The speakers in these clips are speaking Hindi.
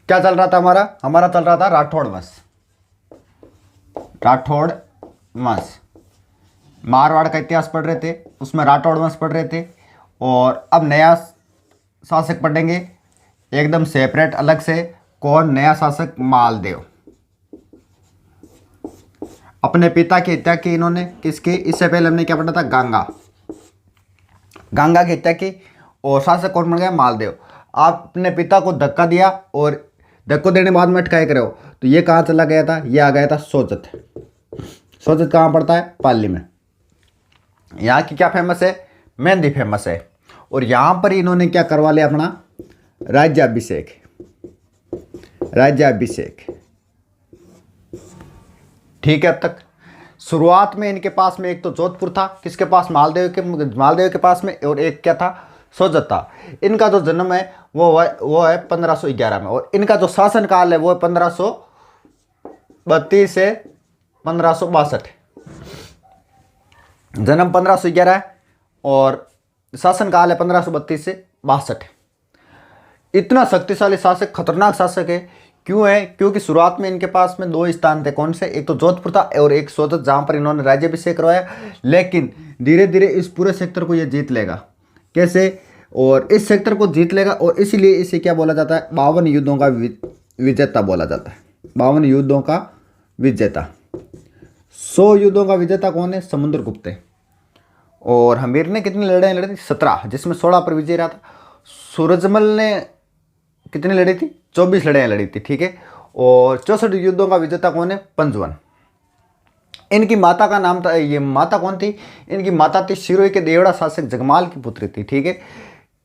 क्या चल रहा था हमारा हमारा चल रहा था राठौड़ वंश। राठौड़ वंश, मारवाड़ का इतिहास पढ़ रहे थे, उसमें राठौड़ वंश पढ़ रहे थे। और अब नया शासक पढ़ेंगे एकदम सेपरेट अलग से। कौन? नया शासक मालदेव। अपने पिता की हत्या की इन्होंने, किसकी? इससे पहले हमने क्या पढ़ा था? गंगा। गंगा की हत्या की और शासक कौन बन गया? मालदेव। आप अपने पिता को धक्का दिया और धक्को देने के बाद में अटकाए करे हो, तो ये कहाँ चला गया था? ये आ गया था सोजत। सोजत कहाँ पड़ता है? पाली में। यहाँ की क्या फेमस है? मेहंदी फेमस है। और यहाँ पर इन्होंने क्या करवा लिया? अपना राज्याभिषेक। राज्याभिषेक, ठीक है। अब तक शुरुआत में इनके पास में एक तो जोधपुर था, किसके पास? मालदेव के पास में। और एक क्या था? सोजत था। इनका जो जन्म है वो है 1511 में। और इनका जो शासन काल है वो है 1532 से 1562। जन्म 1511 है और शासन काल है 1532 से 62। इतना शक्तिशाली शासक, खतरनाक शासक है। क्यों है? क्योंकि शुरुआत में इनके पास में दो स्थान थे। कौन से? एक तो जोधपुर था और एक सोजत, जहां पर इन्होंने राज्याभिषेक करवाया। लेकिन धीरे धीरे इस पूरे सेक्टर को ये जीत लेगा। कैसे? और इस सेक्टर को जीत लेगा और इसीलिए इसे क्या बोला जाता है? 52 युद्धों का विजेता बोला जाता है। 52 युद्धों का विजेता। 100 युद्धों का विजेता कौन है? समुद्रगुप्त है। और हमीर ने कितनी लड़ाई लड़ी थी? 17, जिसमें 16 पर विजय रहा था। सूरजमल ने कितनी लड़ी थी? 24 लड़ाइयाँ लड़ी थी, ठीक है। और 64 युद्धों का विजेता कौन है? पंजवन। इनकी माता का नाम था, ये माता कौन थी? इनकी माता थी सिरोही के देवड़ा शासक जगमाल की पुत्री थी, ठीक है।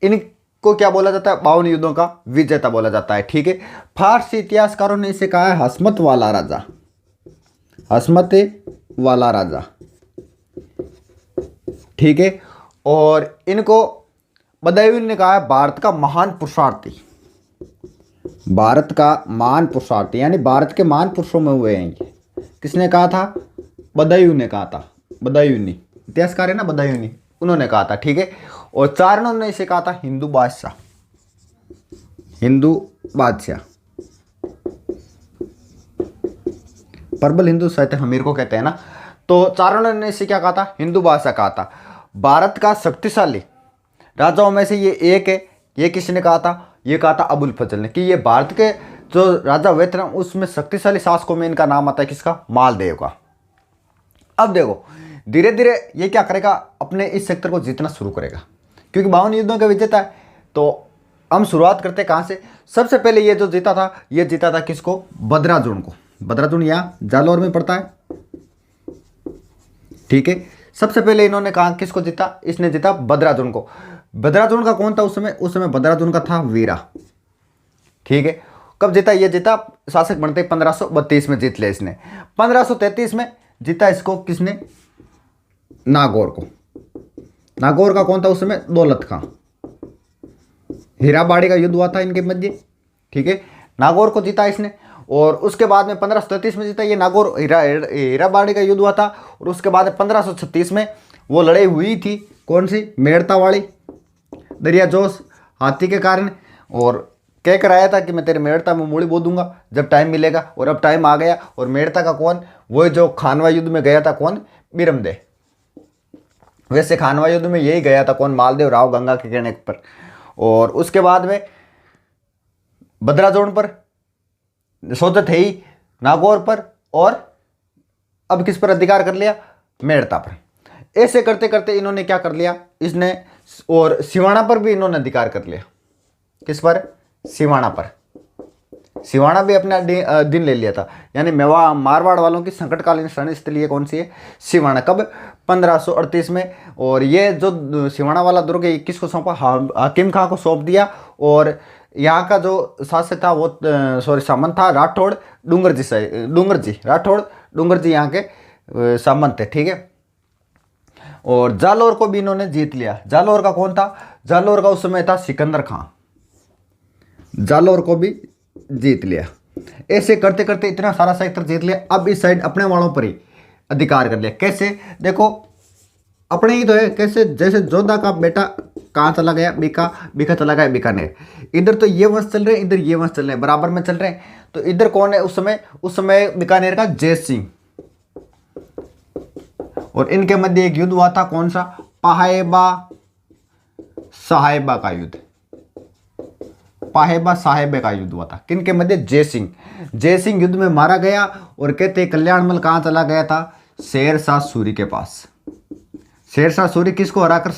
इनको क्या बोला जाता है? 52 युद्धों का विजेता बोला जाता है, ठीक है। फारसी इतिहासकारों ने इसे कहा है हसमत वाला राजा। हसमत वाला राजा, ठीक है। और इनको बदायूं ने कहा है भारत का महान पुरुषार्थी। भारत का महान पुरुषार्थी, यानी भारत के महान पुरुषों में हुए हैं ये। किसने कहा था? बदायूं ने कहा था। बदायूं, इतिहासकार है ना बदायूं, उन्होंने कहा था, ठीक है। और चारणों ने इसे कहा था हिंदू बादशाह। हिंदू बादशाह, प्रबल हिंदू साहित्य हमीर को कहते हैं ना। तो चारणों ने इसे क्या कहा था? हिंदू बादशाह कहा था। भारत का शक्तिशाली राजाओं में से ये एक है। ये किसने कहा था? ये कहा था अबुल फजल ने, कि ये भारत के जो राजा हुए थे ना, उसमें शक्तिशाली शासकों में इनका नाम आता है। किसका? मालदेव का। अब देखो धीरे धीरे ये क्या करेगा? अपने इस सेक्टर को जीतना शुरू करेगा, क्योंकि 52 युद्धों का विजेता है। तो हम शुरुआत करते कहाँ से? सबसे पहले ये जो जीता था, ये जीता था किसको? बदराजुन को। बदराजुन यहाँ जालौर में पड़ता है, ठीक है। सबसे पहले इन्होंने कहा किसको जीता? इसने जीता बदराजुन को। बदराजुन का कौन था उस समय? उस समय बदराजुन का था वीरा, ठीक है। कब जीता? ये जीता शासक बनते 1532 में जीत लिया इसने। 1533 में जीता इसको किसने? नागौर को। नागौर का कौन था उस समय? दौलत खां। हीराबाड़ी का युद्ध हुआ था इनके मध्य, ठीक है। नागौर को जीता इसने। और उसके बाद में 1533 में जीता ये नागौर। हीराबाड़ी का युद्ध हुआ था। और उसके बाद 1536 में वो लड़ाई हुई थी, कौन सी? मेड़ता वाली, दरिया जोश हाथी के कारण। और कह कर आया था कि मैं तेरे मेड़ता में मूड़ी बो दूंगा जब टाइम मिलेगा। और अब टाइम आ गया। और मेड़ता का कौन? वो जो खानवा युद्ध में गया था, कौन? बिरमदेव। वैसे खानवा युद्ध में यही गया था, कौन? मालदेव राव गंगा के कहने पर। और उसके बाद में बदराजोन पर, सोजत है ही, नागौर पर, और अब किस पर अधिकार कर लिया? मेड़ता पर। ऐसे करते करते इन्होंने क्या कर लिया? इसने और सिवाना पर भी इन्होंने अधिकार कर लिया। किस पर? सिवाना पर। सिवाना भी अपना दिन ले लिया था। यानी मेवा मारवाड़ वालों की संकटकालीन शरण स्थली कौन सी है? सिवाना। कब? 1538 में। और ये जो सिवाना वाला दुर्ग है किसको सौंपा? हाकिम खां को सौंप दिया। और यहाँ का जो शासक था वो सामंत था राठौड़ डूंगरजी से। डूंगरजी यहाँ के सामंत थे, ठीक है। और जालौर को भी इन्होंने जीत लिया। जालौर का कौन था? जालौर का उस समय था सिकंदर खां। जालौर को भी जीत लिया। ऐसे करते करते इतना सारा सेक्टर जीत लिया। अब इस साइड अपने वालों पर ही अधिकार कर लिया। कैसे? देखो अपने ही तो है। कैसे? जैसे जोधा का बेटा कहाँ चला गया? बीका। बीका चला गया बीकानेर। इधर तो ये वंश चल रहे हैं, इधर ये वंश चल रहे हैं, बराबर में चल रहे हैं। तो इधर कौन है उस समय? उस समय बीकानेर का जय सिंह, और इनके मध्य एक युद्ध हुआ था। कौन सा? पाहेबा साहेबा का युद्ध। पाहेबा साहेबे का युद्ध हुआ था। किनके मध्य? जय सिंह। जय सिंह युद्ध में मारा गया। और कहते कल्याणमल कहाँ चला गया था? शेरशाह सूरी के पास। शेरशाह सूरी किसको हराकर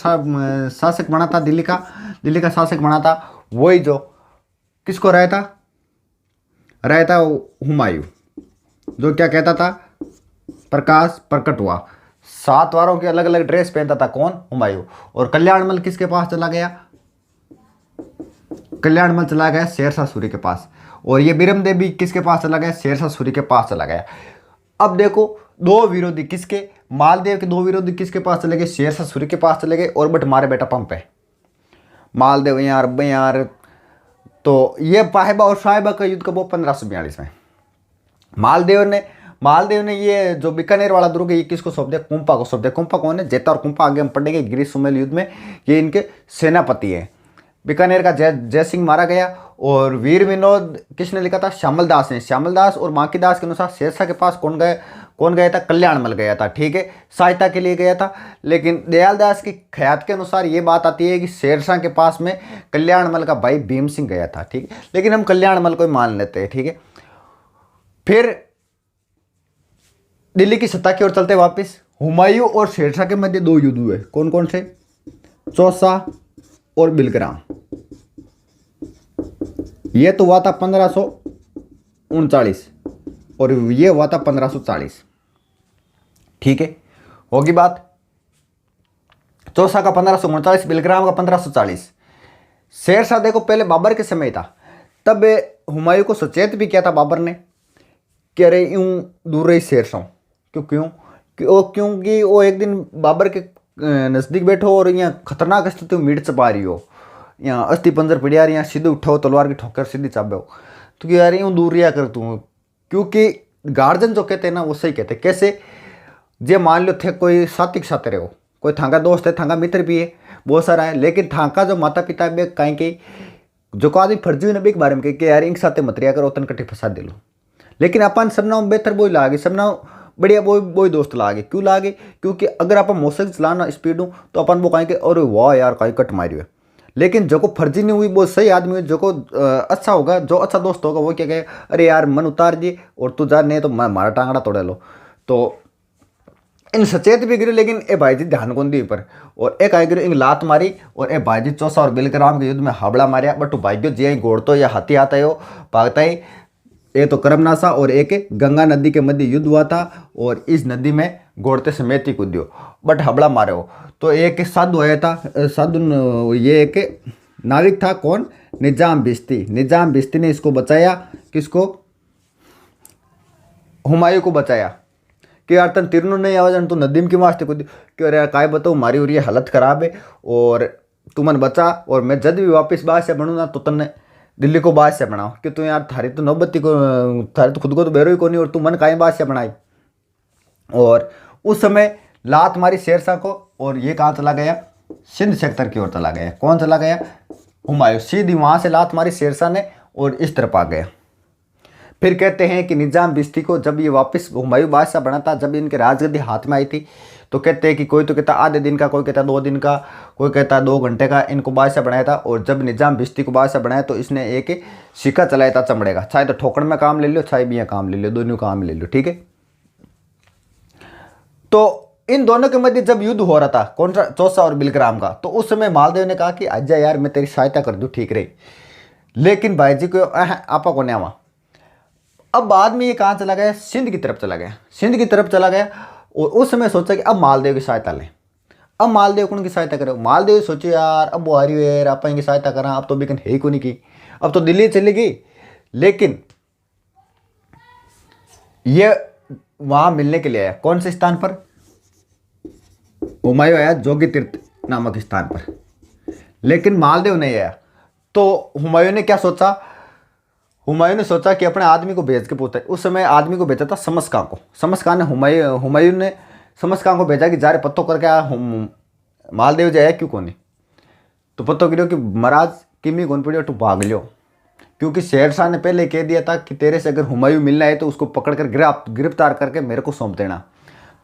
शासक बना था? दिल्ली का शासक बना था। वही जो किसको हराया था? हराया था हुमायूं, जो क्या कहता था? प्रकाश प्रकट हुआ। 7 वारों की अलग अलग ड्रेस पहनता था। कौन? हुमायूं। और कल्याणमल किसके पास चला गया? कल्याणमल चला गया शेरशाह सूरी के पास। और ये बीरमदेव भी किसके पास चला गया? शेरशाह सूरी के पास चला गया। अब देखो, दो विरोधी किसके? मालदेव के दो विरोधी किसके पास चले गए? शेरशाह सूरी के पास चले गए। और बट मारे बेटा पंप है। मालदेव यार तो ये पाहेबा और साहेबा का युद्ध कब हुआ? 1542 में। मालदेव ने ये जो बीकानेर वाला दुर्ग है ये किसको सौंप दिया? कुंपा को सौंप दिया। कुंपा कौन है? जेता और कुंपा आगे हम पढ़ेंगे गिरी सुमेल युद्ध में। ये इनके सेनापति है। बीकानेर का जय सिंह मारा गया। और वीर विनोद किसने लिखा था? श्यामल दास ने। श्यामल दास और माकीदास के अनुसार शेरशाह के पास कौन गया था? कल्याणमल गया था। ठीक है, सहायता के लिए गया था। लेकिन दयाल दास की ख्यात के अनुसार ये बात आती है कि शेरशाह के पास में कल्याणमल का भाई भीम सिंह गया था। ठीक है, लेकिन हम कल्याणमल को ही मान लेते हैं। ठीक है, फिर दिल्ली की सत्ता की ओर चलते वापस। हुमायूं और शेरशाह के मध्य 2 युद्ध हुए। कौन कौन से? चौसा और बिलग्राम। ये तो हुआ था 1539 और ये हुआ था 1540। ठीक है, होगी बात। चौसा का 1539, बिलग्राम का 1540। शेरशाह देखो पहले बाबर के समय था, तब हुमायूं को सचेत भी किया था बाबर ने कि अरे यूं दूर रही शेरशाह। क्योंकि वो एक दिन बाबर के नज़दीक बैठो और यहाँ खतरनाक स्थिति में मीट चपा रही हो, यहाँ अस्थि पंजर पिड़िया रही, यहाँ सीधे उठाओ तलवार की ठोकर सीधी चाबे हो, तो यार यूँ दूर रिया कर तू। क्योंकि गार्जियन जो कहते हैं ना वो सही कहते हैं। कैसे? जे मान लो थे कोई साथी के साथ रहे हो, कोई थांगा दोस्त है, थांगा मित्र भी है, बहुत सारा है, लेकिन थांका जो माता पिता बे कहीं के जो आदमी फर्जी हुई नबी के बारे में कह यार इनके साथ मत रिया करो, तन कट्ठी फंसा दे लो। लेकिन अपन सबना बेहतर बोई लागे, सबना बढ़िया बोई दोस्त लागे। क्यों लागे? क्योंकि अगर आप मोटरसाइकिल चलाना स्पीड हूँ तो अपन वो कहेंगे अरे वाह यार कहीं कट मारी है। लेकिन जो को फर्जी नहीं हुई वो सही आदमी हुई, जो को अच्छा होगा, जो अच्छा दोस्त होगा वो क्या कहे अरे यार मन उतार दिए और तू जा, नहीं तो मैं मारा टांगड़ा तोड़े लो। तो इन सचेत भी गिरे, लेकिन ए भाई जी ध्यान कौन दी पर। और एक आई गिरो इन लात मारी और ए भाई जी चौसा और बिलग्राम के युद्ध में हावड़ा मारिया। बट भाग्यो जी घोड़तो या हाथी आता है भागता ही। ये तो करमनासा और एक गंगा नदी के मध्य युद्ध हुआ था और इस नदी में घोड़ते समेत ही कूदियो बट हबड़ा मारे हो। तो एक साधु आया था, साधु ये एक नाविक था। कौन? निजाम बिश्ती। निजाम बिश्ती ने इसको बचाया। किसको? हुमायूं को बचाया कि यार तन तिरनु नहीं आवाज तू नदी में क्यों वास्ते कूदी, कि यार काय बताऊँ मारी और ये हालत खराब है और तू मन बचा, और मैं जब भी वापस बादशाह बनूँ ना तो तन्ने दिल्ली को बादशाह बनाओ, कि तू यार थारी तो नौबत्ती को, थारी तो खुद को तो बेरो ही को नहीं और तू मन काहे बादशाह बनाई। और उस समय लात मारी शेरशाह को और ये कहाँ चला गया? सिंध सेक्टर की ओर चला गया। कौन चला गया? हुमायूं। सीधी वहाँ से लात मारी शेरशाह ने और इस तरफ आ गया। फिर कहते हैं कि निजाम बिश्ती को जब ये वापस हुमायूं बादशाह बना था, जब इनके राजगद्दी हाथ में आई थी, तो कहते हैं कि कोई तो कहता आधे दिन का, कोई कहता 2 दिन का, कोई कहता 2 घंटे का इनको बादशाह बनाया था। और जब निजाम बिश्ती को बादशाह बनाया तो इसने एक सिक्का चलाया था चमड़े का, चाहे तो ठोकड़ में काम ले लो, चाहे भी यहाँ काम ले लो, दोनों काम ले लो। ठीक है, तो इन दोनों के मध्य जब युद्ध हो रहा था कौन सा? चौसा और बिलग्राम का, तो उस समय मालदेव ने कहा कि आजा यार मैं तेरी सहायता कर दूँ, ठीक रही। लेकिन भाई जी को आपा को नहीं आवा। अब बाद में ये कहाँ चला गया? सिंध की तरफ चला गया। सिंध की तरफ चला गया और उस समय सोचा कि अब मालदेव की सहायता लें। अब मालदेव कौन की सहायता करे? मालदेव सोचे यार अब वो हारी हुई यार, आप इनकी सहायता करा, अब तो बिकन है ही को नहीं की, अब तो दिल्ली चली गई। लेकिन ये वहां मिलने के लिए आया। कौन से स्थान पर? हुमायूं आया जोगी तीर्थ नामक स्थान पर, लेकिन मालदेव नहीं आया। तो हुमायूं ने क्या सोचा? हुमायूं ने सोचा कि अपने आदमी को भेज के पूछता है। उस समय आदमी को भेजा था समस्का को। समस्का ने हुमायूं ने समस्का को भेजा कि जा रहे पत्तों करके आ मालदेव जाए क्यों कोनी। तो पत्तों गिरो कि महाराज किमी कौन पड़ियो तू भाग लियो, क्योंकि शेर शाह ने पहले कह दिया था कि तेरे से अगर हुमायूं मिलना है तो उसको पकड़कर गिरफ्तार करके मेरे को सौंप देना।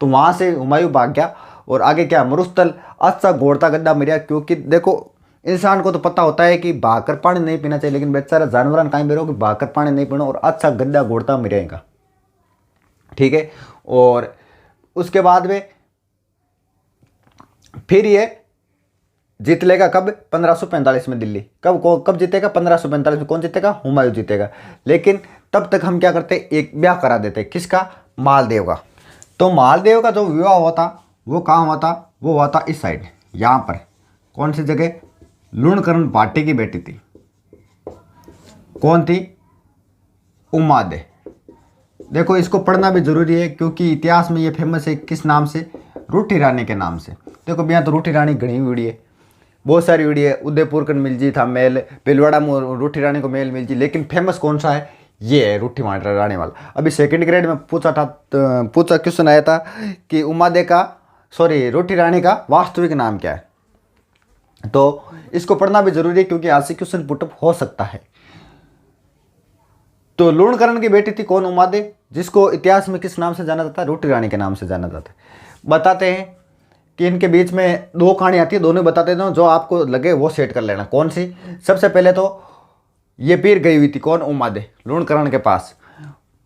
तो वहाँ से हुमायूं भाग गया और आगे क्या मरुस्थल अच्छा घोड़ता गड्ढा मिला। क्योंकि देखो इंसान को तो पता होता है कि भागकर पानी नहीं पीना चाहिए, लेकिन बेचारा जानवर कहीं बेरो कि भागकर पानी नहीं पीना और अच्छा गड्ढा घोड़ता मिलेगा। ठीक है, और उसके बाद में फिर ये जीत लेगा कब 1545 में दिल्ली। कब जीतेगा 1545 में। कौन जीतेगा? हुमायूं जीतेगा। लेकिन तब तक हम क्या करते, एक ब्याह करा देते। किसका? मालदेव का। तो मालदेव का जो विवाह हुआ था वो कहाँ हुआ था? वो हुआ था इस साइड, यहाँ पर। कौन सी जगह? लूणकरण भाटी की बेटी थी। कौन थी? उमादे। देखो इसको पढ़ना भी जरूरी है क्योंकि इतिहास में ये फेमस है। किस नाम से? रूठी रानी के नाम से। देखो भैया तो रूठी रानी घनी हुई है, बहुत सारी हुई है। उदयपुर का मिल जी था मेल, पिलवाड़ा में रूठी रानी को मेल मिल जी, लेकिन फेमस कौन सा है? ये है रूठी रानी वाला। अभी सेकंड ग्रेड में पूछा क्वेश्चन आया था कि रूठी रानी का वास्तविक नाम क्या है। तो इसको पढ़ना भी जरूरी है क्योंकि आज से क्वेश्चन पुटअप हो सकता है। तो लूणकरण की बेटी थी कौन? उमादे, जिसको इतिहास में किस नाम से जाना जाता है? रूठी रानी के नाम से जाना जाता है। बताते हैं कि इनके बीच में दो कहानी आती है, दोनों बताते हैं, जो आपको लगे वो सेट कर लेना। कौन सी? सबसे पहले तो ये पीर गई हुई थी कौन? उमादे, लूणकरण के पास।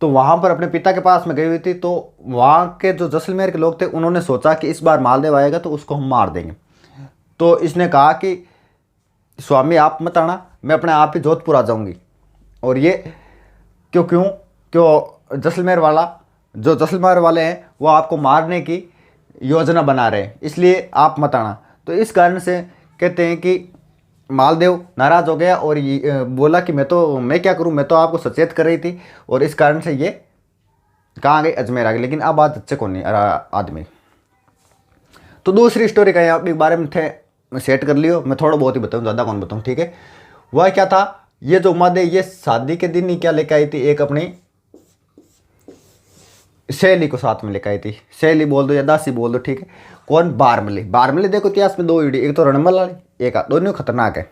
तो वहाँ पर अपने पिता के पास में गई हुई थी। तो वहाँ के जो जैसलमेर के लोग थे उन्होंने सोचा कि इस बार मालदेव आएगा तो उसको हम मार देंगे। तो इसने कहा कि स्वामी आप मत आना, मैं अपने आप ही जोधपुर आ जाऊँगी। और ये क्यों जैसलमेर वाले हैं वो आपको मारने की योजना बना रहे हैं, इसलिए आप मत आना। तो इस कारण से कहते हैं कि मालदेव नाराज हो गया और ये बोला कि मैं क्या करूं, मैं तो आपको सचेत कर रही थी। और इस कारण से ये कहाँ गई? अजमेर आ गई। लेकिन अब बात अच्छे कौन नहीं आदमी। तो दूसरी स्टोरी का यहाँ बारे में थे सेट कर लियो, मैं थोड़ा बहुत ही बताऊँ, ज़्यादा कौन बताऊँ। ठीक है, वह क्या था? ये जो उमादे ये शादी के दिन ही क्या लेकर आई थी? एक अपनी सहेली को साथ में लेकर आई थी। सहेली बोल दो या दासी बोल दो, ठीक है। कौन? बारमली। देखो इतिहास में दो ईडी, एक तो रणमल वाली, एक दोनों खतरनाक है।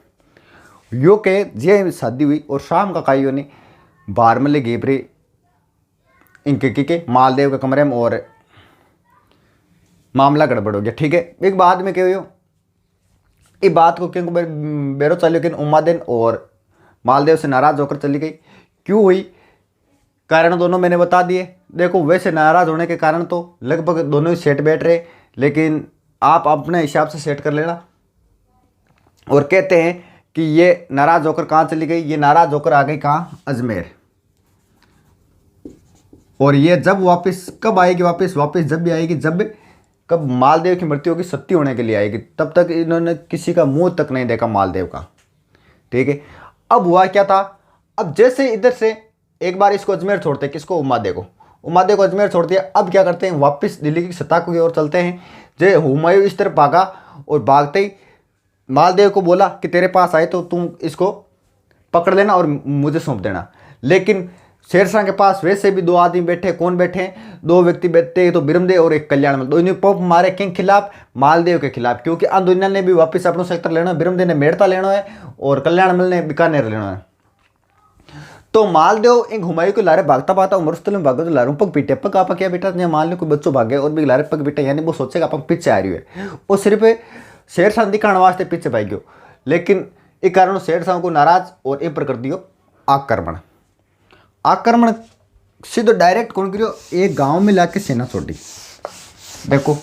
यो के जे शादी हुई और शाम का काइयो ने बारमली गेबरी इनके के मालदेव के कमरे में और मामला गड़बड़ हो गया। ठीक है, एक बाद में क्या हुई? इस बात को क्यों बेरो चलियो कि उमादेन और मालदेव से नाराज होकर चली गई। क्यों हुई? कारण दोनों मैंने बता दिए। देखो वैसे नाराज होने के कारण तो लगभग दोनों ही सेट बैठ रहे, लेकिन आप अपने हिसाब से सेट कर लेना। और कहते हैं कि ये नाराज होकर कहाँ चली गई? ये नाराज होकर आ गई कहाँ? अजमेर। और ये जब वापस कब आएगी? वापस जब भी आएगी कब मालदेव की मृत्यु होगी, सत्य होने के लिए आएगी। तब तक इन्होंने किसी का मुंह तक नहीं देखा मालदेव का। ठीक है, अब हुआ क्या था? अब जैसे इधर से एक बार इसको अजमेर छोड़ते हैं, किसको? उमादे को अजमेर छोड़ दिया। अब क्या करते हैं? वापस दिल्ली की सत्ता की ओर चलते हैं। जे हुमायूं इस तरफ भागा और भागते ही मालदेव को बोला कि तेरे पास आए तो तुम इसको पकड़ लेना और मुझे सौंप देना। लेकिन शेरशाह के पास वैसे भी दो आदमी बैठे। कौन बैठे हैं? दो व्यक्ति बैठते हैं, तो बिरमदेव और एक कल्याणमल। दोनों पप मारे किन खिलाफ? मालदेव के खिलाफ, क्योंकि दुनिया ने भी वापस अपना सेक्टर लेना है। बिरमदेव ने मेड़ता लेना है और कल्याणमल ने बीकानेर लेना है। तो मालदेव एक हुमायूं के लारे भागता मरुस्थल में भागो तो लारों पग पीटे पग आप क्या बेटा ने मान लो कोई बच्चों भागे और भी लारे पग पीटे, यानी वो सोचेगा अपन पीछे आ रही है। वो सिर्फ शेरशाह दिखाने वास्ते पीछे भाग गयो। लेकिन इस कारण शेरशाह को नाराज और ए पर कर दियो आक्रमण सीधो डायरेक्ट कौन करियो? एक गांव में लाके सेना छोड़ी। देखो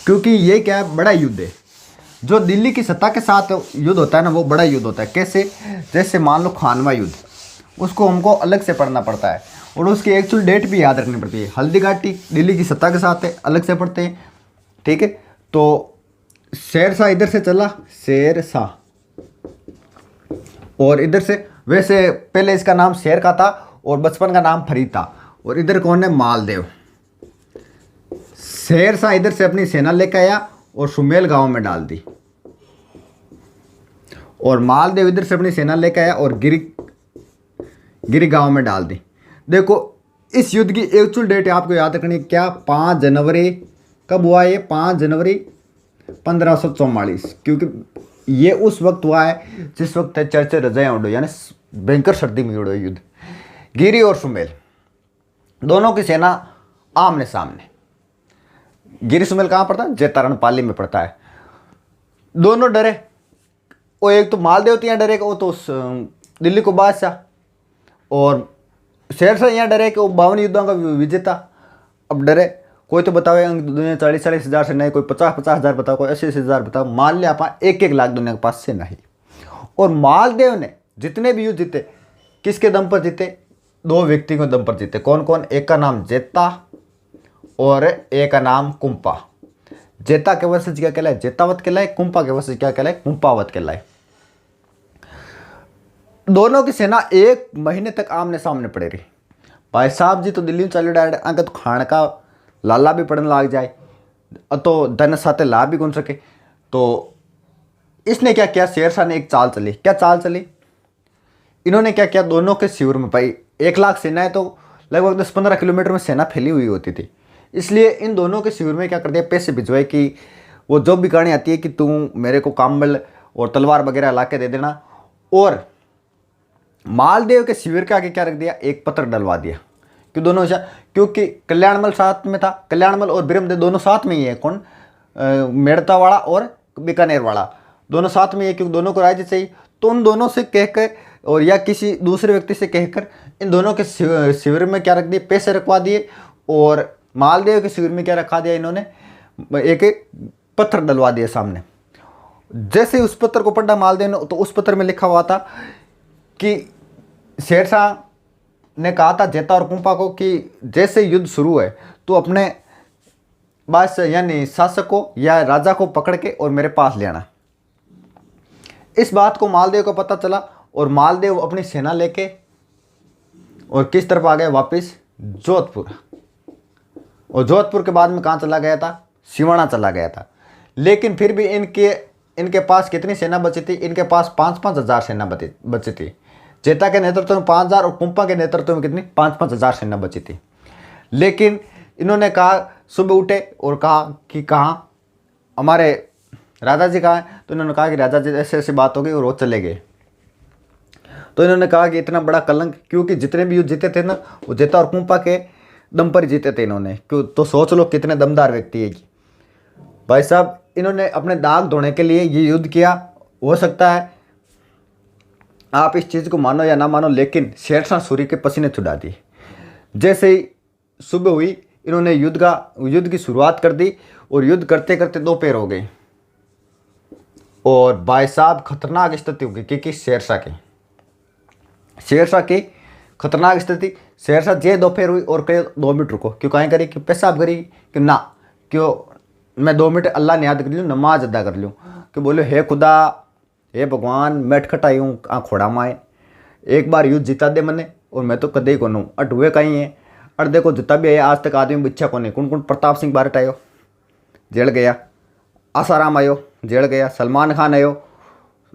क्योंकि ये क्या है? बड़ा युद्ध है। जो दिल्ली की सत्ता के साथ युद्ध होता है ना, वो बड़ा युद्ध होता है। कैसे? जैसे मान लो खानवा युद्ध, उसको हमको अलग से पढ़ना पड़ता है और उसकी एक्चुअल डेट भी याद रखनी पड़ती है। हल्दी घाटी दिल्ली की सत्ता के साथ है, अलग से पढ़ते हैं। ठीक है, तो शेरशाह इधर से चला, शेरशाह, और इधर से वैसे पहले इसका नाम शेर का था और बचपन का नाम फरीद था। और इधर कौन है? मालदेव। शेरशाह इधर से अपनी सेना लेकर आया और सुमेल गांव में डाल दी, और मालदेव इधर से अपनी सेना लेकर आया और गिरी गांव में डाल दी। देखो इस युद्ध की एक्चुअल डेट आपको याद रखनी है क्या? 5 जनवरी कब हुआ ये? 5 जनवरी 1544, क्योंकि ये उस वक्त हुआ है जिस वक्त चर्चे रजाएं उड़ो, यानी भयंकर सर्दी में उड़ो युद्ध। गिरी और सुमेल दोनों की सेना आमने सामने। गिरी सुमेल कहाँ पड़ता है? जैतारण पाली में पड़ता है। दोनों डरे, वो एक तो मालदेव यहाँ डरे कि वो तो दिल्ली को बादशाह, और शेरशाह यहाँ डरे कि वो 52 युद्धों का विजेता। अब डरे, कोई तो बतावे दुनिया 40-40 हज़ार से नहीं, कोई 50-50 हज़ार बताओ, कोई 80-80 हज़ार बताओ, मान लिया आप 1-1 लाख दुनिया के पास से नहीं। और मालदेव ने जितने भी युद्ध जीते किसके दम पर जीते? 2 व्यक्ति के दम पर जीते। कौन कौन? एक का नाम जेता और एक का नाम कुंपा। जेता के वंशज क्या कहलाए? जेतावत कहलाए। कुंपा के वंशज क्या कहलाए? कुंपावत कहलाए। दोनों की सेना 1 महीने तक आमने सामने पड़े रही। भाई साहब जी तो दिल्ली में चले डायरेक्ट, अंक तो खान का लाला भी पड़ने लग जाए, तो धन साथे ला भी कौन सके। तो इसने क्या किया? शेरशाह ने एक चाल चली। क्या चाल चली? इन्होंने क्या किया? दोनों के शिविर में, भाई 1 लाख सेना है तो लगभग 10-15 किलोमीटर में सेना फैली हुई होती थी, इसलिए इन दोनों के शिविर में क्या कर दिया? पैसे भिजवाए कि वो जो भी कहानी आती है कि तू मेरे को काम्बल और तलवार वगैरह ला के दे देना। और मालदेव के शिविर के आगे क्या रख दिया? एक पत्र डलवा दिया कि दोनों, क्योंकि कल्याणमल साथ में था, कल्याणमल और ब्रह्मदेव दोनों साथ में ही है। कौन? मेड़ता वाला और बीकानेर वाला दोनों साथ में है, क्योंकि दोनों को राज्य चाहिए। तो उन दोनों से कहकर, और या किसी दूसरे व्यक्ति से कहकर, इन दोनों के शिविर में क्या रख दिए? पैसे रखवा दिए। और मालदेव के शिविर में क्या रखा दिया इन्होंने? एक पत्र डलवा दिया सामने। जैसे उस पत्र को पढ़ा मालदेव ने, तो उस पत्र में लिखा हुआ था कि शेरशाह ने कहा था जेता और कुंपा को कि जैसे युद्ध शुरू है तो अपने बादशाह यानी शासक को या राजा को पकड़ के और मेरे पास ले आना। इस बात को मालदेव को पता चला, और मालदेव अपनी सेना लेके और किस तरफ आ गए? वापस जोधपुर। और जोधपुर के बाद में कहाँ चला गया था? सिवाना चला गया था। लेकिन फिर भी इनके पास कितनी सेना बची थी? इनके पास 5-5 हज़ार सेना बची थी। जेता के नेतृत्व में 5,000 और कुंपा के नेतृत्व में कितनी? 5-5 हज़ार सेना बची थी। लेकिन इन्होंने कहा, सुबह उठे और कहा कि कहाँ हमारे राजा जी कहाँ हैं? तो इन्होंने कहा कि राजा जी ऐसे ऐसी बात हो गई, और वो चले गए। तो इन्होंने कहा कि इतना बड़ा कलंक, क्योंकि जितने भी युद्ध जीते थे ना, वो जेता और कुंपा के दम पर जीते थे इन्होंने। क्यों? तो सोच लो कितने दमदार व्यक्ति है भाई साहब। इन्होंने अपने दाग धोने के लिए ये युद्ध किया। हो सकता है आप इस चीज़ को मानो या ना मानो, लेकिन शेरशाह सूरी के पसीने छुड़ा दिए। जैसे ही सुबह हुई, इन्होंने युद्ध की शुरुआत कर दी, और युद्ध करते करते दोपहर हो गई। और भाई साहब खतरनाक स्थिति हो गई, क्योंकि शेरशाह की खतरनाक स्थिति। शेरशाह जे दोपहर हुई और कहे 2 मिनट रुको, क्यों कहें करी? कि पेशाब करी कि ना, क्यों मैं 2 मिनट अल्लाह ने याद कर लूँ, नमाज अदा कर लूँ। कि बोलो हे खुदा, हे भगवान, मैं अटखटाई हूँ खोड़ा माए, एक बार युद्ध जिता दे मने, और मैं तो कदे ही को नूँ अट हुए कहीं है। और देखो जितना भी है आज तक आदमी बिच्छा को नहीं। कौन कौन? प्रताप सिंह बारट आयो, जेल गया। आसाराम आयो, जेल गया। सलमान खान आयो,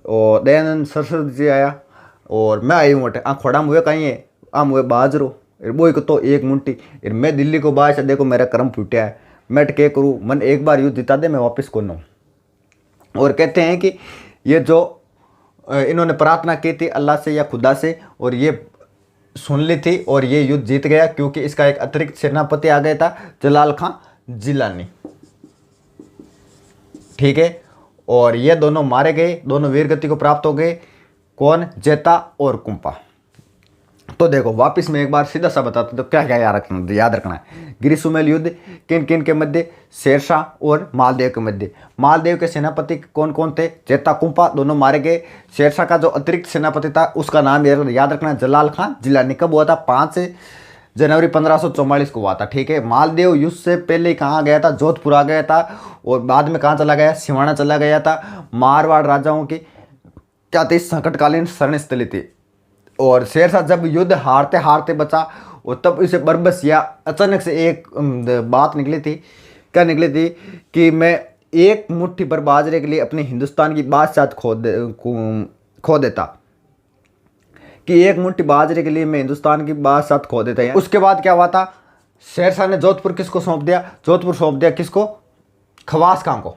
और दयानंद सरस्वती जी आया, और मैं आई हूँ अटे खोड़ा हुए कहीं है। आम हुए बाजरो बोई को तो 1 मुंटी। मैं दिल्ली को बादशाह, देखो मेरा कर्म फूटा है, मैं के करूँ? मन एक बार युद्ध जिता दे, मैं वापस को नूँ। और कहते हैं कि ये जो इन्होंने प्रार्थना की थी अल्लाह से या खुदा से, और ये सुन ली थी, और ये युद्ध जीत गया, क्योंकि इसका एक अतिरिक्त सेनापति आ गया था, जलाल खां जिलानी। ठीक है। और ये दोनों मारे गए, दोनों वीरगति को प्राप्त हो गए। कौन? जेता और कुंपा। तो देखो वापस मैं एक बार सीधा सा बताता हूं, तो क्या क्या याद रखना है। गिरी सुमेल युद्ध किन किन के मध्य? शेरशाह और मालदेव के मध्य। मालदेव के सेनापति कौन कौन थे? जेता कुंपा, दोनों मारे गए। शेरशाह का जो अतिरिक्त सेनापति था उसका नाम याद रखना है, जलाल खां जिलानी। कब हुआ था? 5 जनवरी 1544 को हुआ था। ठीक है। मालदेव युद्ध से पहले कहाँ गया था? जोधपुर आ गया था, और बाद में कहाँ चला गया? सिवाना चला गया था। मारवाड़ राजाओं की क्या थी? संकटकालीन शरणस्थली थी। और शेरशाह जब युद्ध हारते हारते बचा, और तब इसे बरबस या अचानक से एक बात निकली थी। क्या निकली थी? कि मैं 1 मुट्ठी भर बाजरे के लिए अपने हिंदुस्तान की बादशाह खो देता, कि 1 मुट्ठी बाजरे के लिए मैं हिंदुस्तान की बादशाह खो देता है। उसके बाद क्या हुआ था? शेरशाह ने जोधपुर किसको सौंप दिया? जोधपुर सौंप दिया किसको? खवास खां को,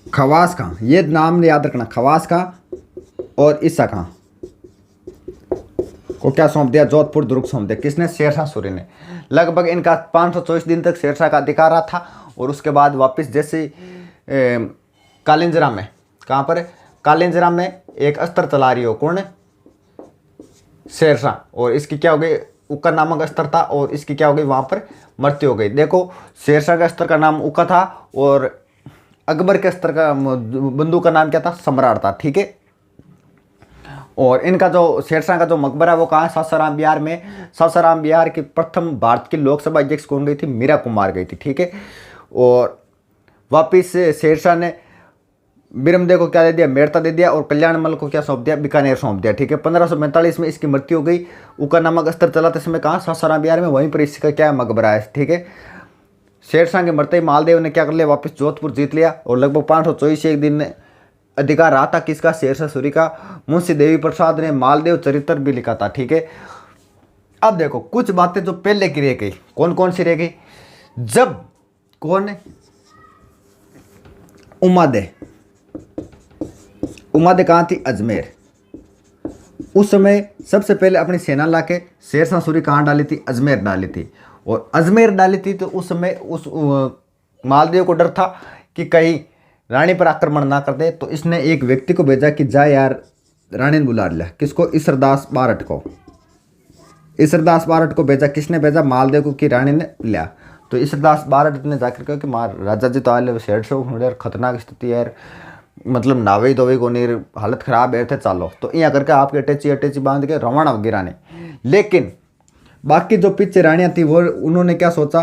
खवास खां, ये नाम याद रखना, खवास खां और ईसा खां को क्या सौंप दिया, जोधपुर दुर्ग सौंप दिया। किसने? शेरशाह सूरी ने। लगभग इनका 524 दिन तक शेरशाह का अधिकार रहा था और उसके बाद वापस जैसे कालिंजरा में, कहाँ पर? कालिंजरा में एक अस्त्र चला रही हो, कौन? शेरशाह। और इसकी क्या हो गई? उक्का नामक अस्त्र था और इसकी क्या हो गई? वहाँ पर मृत्यु हो गई। देखो, शेरशाह के अस्त्र का नाम उक्का था और अकबर के अस्त्र का बंदूक का नाम क्या था? सम्राट था। ठीक है। और इनका जो शेरशाह का जो मकबरा है वो कहाँ है? सासाराम बिहार में। सासाराम बिहार की प्रथम भारत की लोकसभा अध्यक्ष कौन गई थी? मीरा कुमार गई थी। ठीक है। और वापिस शेरशाह ने बिरमदेव को क्या दे दिया? मेड़ता दे दिया और कल्याणमल को क्या सौंप दिया? बीकानेर सौंप दिया। ठीक है। 1545 में इसकी मृत्यु हो गई। उका नामक अस्त्र चलाते समय कहाँ? सासाराम बिहार में। वहीं पर इसका क्या मकबरा है। ठीक है। शेरशाह के मरते ही मालदेव ने क्या कर लिया? वापस जोधपुर जीत लिया और लगभग 524 एक दिन अधिकार रहा था किसका? शेरशाह सूरी का। मुंशी देवी प्रसाद ने मालदेव चरित्र भी लिखा था। ठीक है। अब देखो कुछ बातें जो पहले की रह गई, कौन कौन सी रह गई? जब कौन? उमादे, उमादे कहाँ थी? अजमेर। उस समय सबसे पहले अपनी सेना लाके शेरशाह सूरी कहाँ डाली थी? अजमेर डाली थी। और अजमेर डाली थी तो उस समय उस मालदेव को डर था कि कहीं रानी पर आक्रमण ना कर दे, तो इसने एक व्यक्ति को भेजा कि जा यार रानी ने बुला लिया। किसको? ईसरदास बारठ को। ईसरदास बारठ को भेजा। किसने भेजा? मालदेव को, कि रानी ने लिया। तो ईसरदास बारठ ने जाकर कहा कि मार राजा जी तो आए शेर से यार, खतरनाक स्थिति है, मतलब नावे धोवे को नहीं, हालत खराब है थे, चालो। तो यहाँ करके आपके अटैची अटैची बांध के रवाना वगैरह ने। लेकिन बाकी जो पीछे रानियाँ थी वो उन्होंने क्या सोचा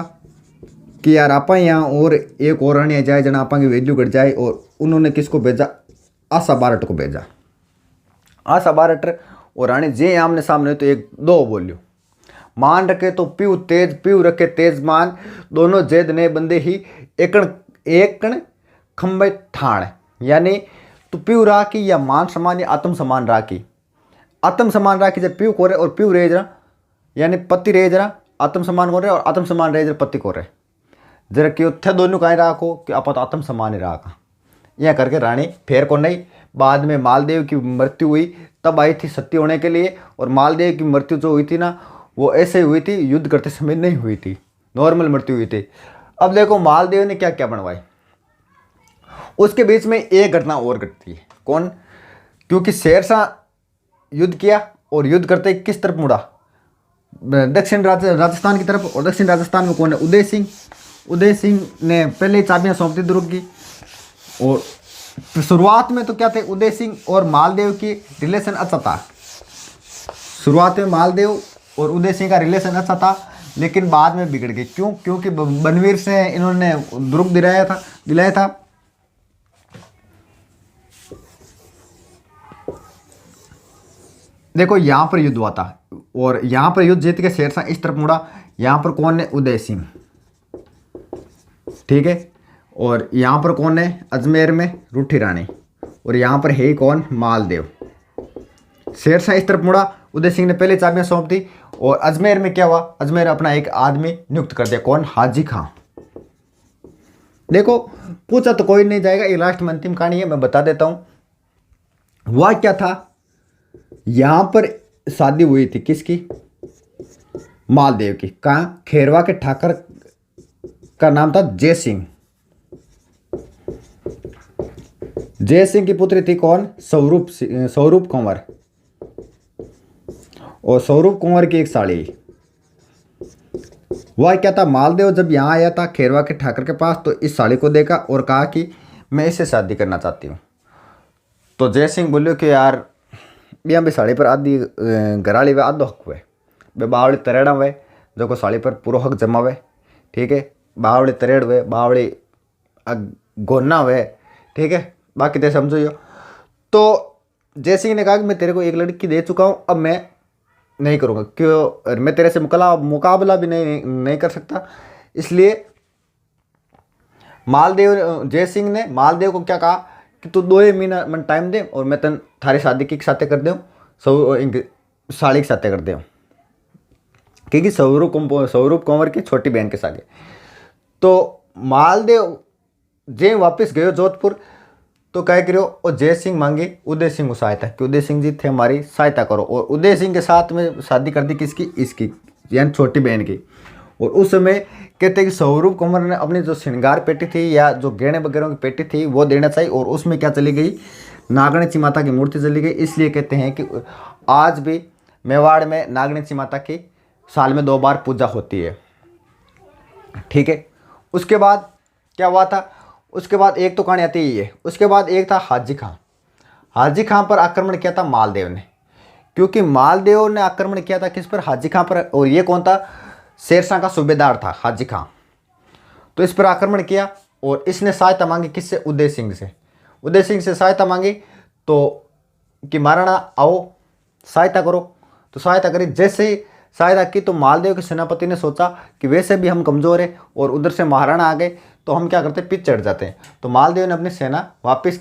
कि यार आप यहाँ और एक और रानी आ जाए जना आपा की वैल्यू घट जाए। और उन्होंने किसको भेजा? आशा बारठ को भेजा। आशा बारठ और रानी जे आमने सामने तो एक दो बोलियो, मान रखे तो पीऊ तेज, पीऊ रखे तेज मान, दोनों जेद ने बंदे ही एकण खंबे ठाण। यानी तो पीऊ रहा की या मान समान या आत्म समान रहा की। आत्म समान रहा की जब पीऊ को रहे और पीऊ रहे जरा, यानी पति रहे जरा आत्म समान को रहे और आत्म समान रहे जरा पति को रहे जरा क्यों थे दोनों कहीं रहा को कि आप आत्म समान ही रहा का। यह करके रानी फेर को नहीं। बाद में मालदेव की मृत्यु हुई तब आई थी सती होने के लिए। और मालदेव की मृत्यु जो हुई थी ना वो ऐसे हुई थी, युद्ध करते समय नहीं हुई थी, नॉर्मल मृत्यु हुई थी। अब देखो मालदेव ने क्या क्या बनवाई। उसके बीच में एक घटना और घटती है। कौन? क्योंकि शेरशाह युद्ध किया और युद्ध करते किस तरफ मुड़ा? दक्षिण राजस्थान की तरफ। और दक्षिण राजस्थान में कौन है? उदय सिंह। उदय सिंह ने पहले ही चाबियां सौंप दी दुर्ग की। और शुरुआत में तो क्या थे? उदय सिंह और मालदेव की रिलेशन अच्छा था। शुरुआत में मालदेव और उदय सिंह का रिलेशन अच्छा था, लेकिन बाद में बिगड़ गई। क्यों? क्योंकि बनवीर से इन्होंने दुर्ग दिलाया था। देखो यहाँ पर युद्ध हुआ था और यहाँ पर युद्ध जीत के शेरशाह इस तरफ मुड़ा। यहाँ पर कौन है? उदय सिंह। ठीक है। और यहाँ पर कौन है? अजमेर में रूठी रानी। और यहाँ पर है कौन? मालदेव। शेरशाह इस तरफ मुड़ा, उदय सिंह ने पहले चाबियां सौंप दी। और अजमेर में क्या हुआ? अजमेर अपना एक आदमी नियुक्त कर दिया। कौन? हाजी खां। देखो पूछा तो कोई नहीं जाएगा, ये लास्ट में अंतिम कहानी है, मैं बता देता हूं। हुआ क्या था? यहां पर शादी हुई थी किसकी? मालदेव की। कहाँ? खेरवा के ठाकर का नाम था जय सिंह। जय सिंह की पुत्री थी कौन? स्वरूप कंवर। और स्वरूप कंवर की एक साड़ी। वह क्या था? मालदेव जब यहाँ आया था खेरवा के ठाकर के पास तो इस साड़ी को देखा और कहा कि मैं इससे शादी करना चाहती हूँ। तो जय सिंह बोलियो कि यार यहाँ भी साड़ी पर आधी घराली वे आधो हक हुए, वे बावड़ी तरेड़ा हुए जो को साड़ी पर पूरा हक जमा हुए। ठीक है। बावड़ी तरेड़ हुए, बावड़ी गोना हुए। ठीक है। बाकी तो समझो। तो जय सिंह ने कहा कि मैं तेरे को एक लड़की दे चुका हूँ, अब मैं नहीं करूँगा, क्यों? मैं तेरे से मुकाबला भी नहीं कर सकता। इसलिए मालदेव, जय सिंह ने मालदेव को क्या कहा कि तू 2 महीना मन टाइम दे और मैं तन थारी शादी की साथे कर दूँ, साड़ी के साथे कर दूँ, क्योंकि स्वरूप कंवर की छोटी बहन के साथ। तो मालदेव जे वापस गयो जोधपुर, तो कह करो और जय सिंह मांगे उदय सिंह को सहायता कि उदय सिंह जी थे हमारी सहायता करो। और उदय सिंह के साथ में शादी कर दी किसकी, इसकी यानी छोटी बहन की। और उस समय कहते हैं कि स्वरूप कुमार ने अपनी जो श्रृंगार पेटी थी या जो गहने वगैरह की पेटी थी वो देना चाहिए, और उसमें क्या चली गई, नागणेची माता की मूर्ति चली गई। इसलिए कहते हैं कि आज भी मेवाड़ में नागणेची माता की साल में 2 बार पूजा होती है। ठीक है, उसके बाद क्या हुआ था, उसके बाद एक तो कहानी आती ही है। उसके बाद एक था हाजी खां। हाजी खां पर आक्रमण किया था मालदेव ने, क्योंकि मालदेव ने आक्रमण किया था किस पर, हाजी खां पर। और ये कौन था, शेरशाह का सूबेदार था हाजी खां। तो इस पर आक्रमण किया और इसने सहायता मांगी किससे, उदय सिंह से। उदय सिंह से सहायता मांगी तो कि महाराणा आओ सहायता करो, तो सहायता करी। जैसे ही सहायता की तो मालदेव के सेनापति ने सोचा कि वैसे भी हम कमज़ोर हैं और उधर से महाराणा आ गए तो हम क्या करते, पीछे चढ़ जाते हैं। तो मालदेव ने अपनी सेना वापस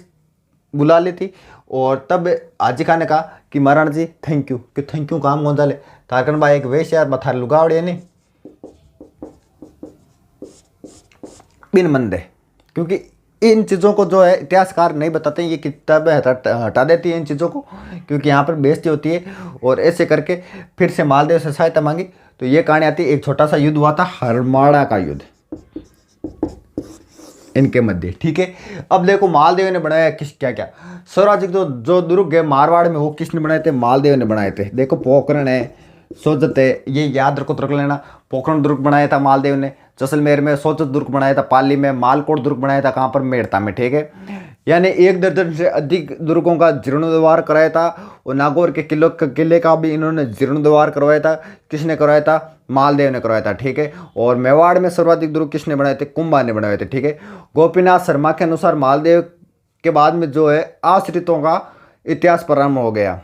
बुला ली थी। और तब हाजी खान ने कहा कि महाराणा जी थैंक यू, कि थैंक यू काम कौन डाले, तारकन भाई एक वेश यार मथार लुगावड़े नहीं बिन मंदे। क्योंकि इन चीज़ों को जो है इतिहासकार नहीं बताते हैं, ये किताबें हटा देती है इन चीज़ों को, क्योंकि यहाँ पर बेइज्जती होती है। और ऐसे करके फिर से मालदेव से सहायता मांगी। तो ये कहानी आती है, एक छोटा सा युद्ध हुआ था हरमाड़ा का युद्ध इनके मध्य। ठीक है, अब देखो मालदेव ने बनाया किस क्या क्या स्वराज्य जो दुर्ग है मारवाड़ में, वो किसने बनाए थे, मालदेव ने बनाए थे। देखो पोखरण है, सोजत है, ये याद रख लेना। पोखरण दुर्ग बनाया था मालदेव ने, जैसलमेर में सोजत दुर्ग बनाया था, पाली में मालकोट दुर्ग बनाया था, कहाँ पर, मेड़ता में। ठीक है, यानी 1 दर्जन से अधिक दुर्गों का जीर्णोद्धार कराया था। और नागौर के किले का भी इन्होंने जीर्णोद्धार करवाया था। किसने करवाया था, मालदेव ने करवाया था। ठीक है, और मेवाड़ में सर्वाधिक दुर्ग किसने बनाए थे, कुंभा ने बनाए थे। ठीक है, गोपीनाथ शर्मा के अनुसार मालदेव के बाद में जो है आश्रितों का इतिहास प्रारंभ हो गया।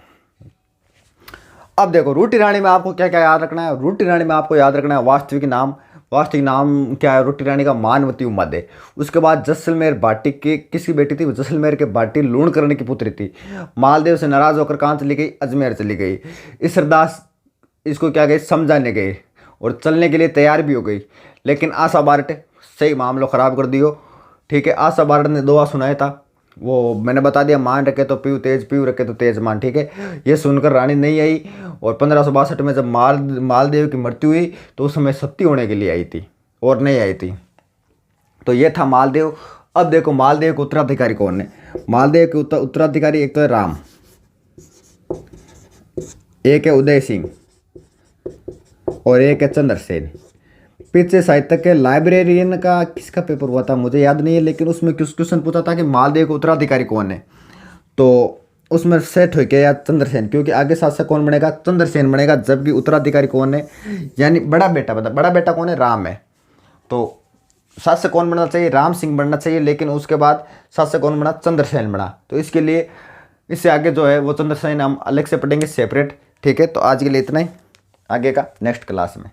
अब देखो रूटी रानी में आपको क्या क्या याद रखना है। रूटी रानी में आपको याद रखना है वास्तविक नाम क्या है, रूटी रानी का मानवती उम्मद है। उसके बाद जैसलमेर बाटी की किसकी बेटी थी, जैसलमेर के बाटी लूणकरण की पुत्री थी। मालदेव से नाराज होकर कहाँ चली गई, अजमेर चली गई। इसरदास इसको क्या गई, समझाने गए और चलने के लिए तैयार भी हो गई। लेकिन आशा बारट सही मामला ख़राब कर दियो। ठीक है, आशा बारट ने दोहा सुनाया था, वो मैंने बता दिया, मान रखे तो पीऊ तेज, पीऊ रखे तो तेज मान। ठीक है, ये सुनकर रानी नहीं आई। और 1562 में जब मालदेव की मृत्यु हुई तो उस समय सती होने के लिए आई थी और नहीं आई थी। तो ये था मालदेव। अब देखो मालदेव के उत्तराधिकारी कौन है। मालदेव के उत्तराधिकारी एक तो है राम, एक है उदय सिंह और एक है चंद्रसेन। पीछे साहित्य के लाइब्रेरियन का किसका पेपर हुआ था मुझे याद नहीं है, लेकिन उसमें क्वेश्चन पूछा था कि मालदेव के उत्तराधिकारी कौन है। तो उसमें सेट हो गया चंद्रसेन, क्योंकि आगे शासक कौन बनेगा, चंद्रसेन बनेगा। जबकि उत्तराधिकारी कौन है, यानी बड़ा बेटा बड़ा बेटा कौन है, राम है। तो शासक कौन बनना चाहिए, राम सिंह बनना चाहिए। लेकिन उसके बाद शासक कौन बना, चंद्रसेन बना। तो इसके लिए इससे आगे जो है वो चंद्रसेन हम अलग से पढ़ेंगे सेपरेट। ठीक है, तो आज के लिए इतना ही, आगे का नेक्स्ट क्लास में।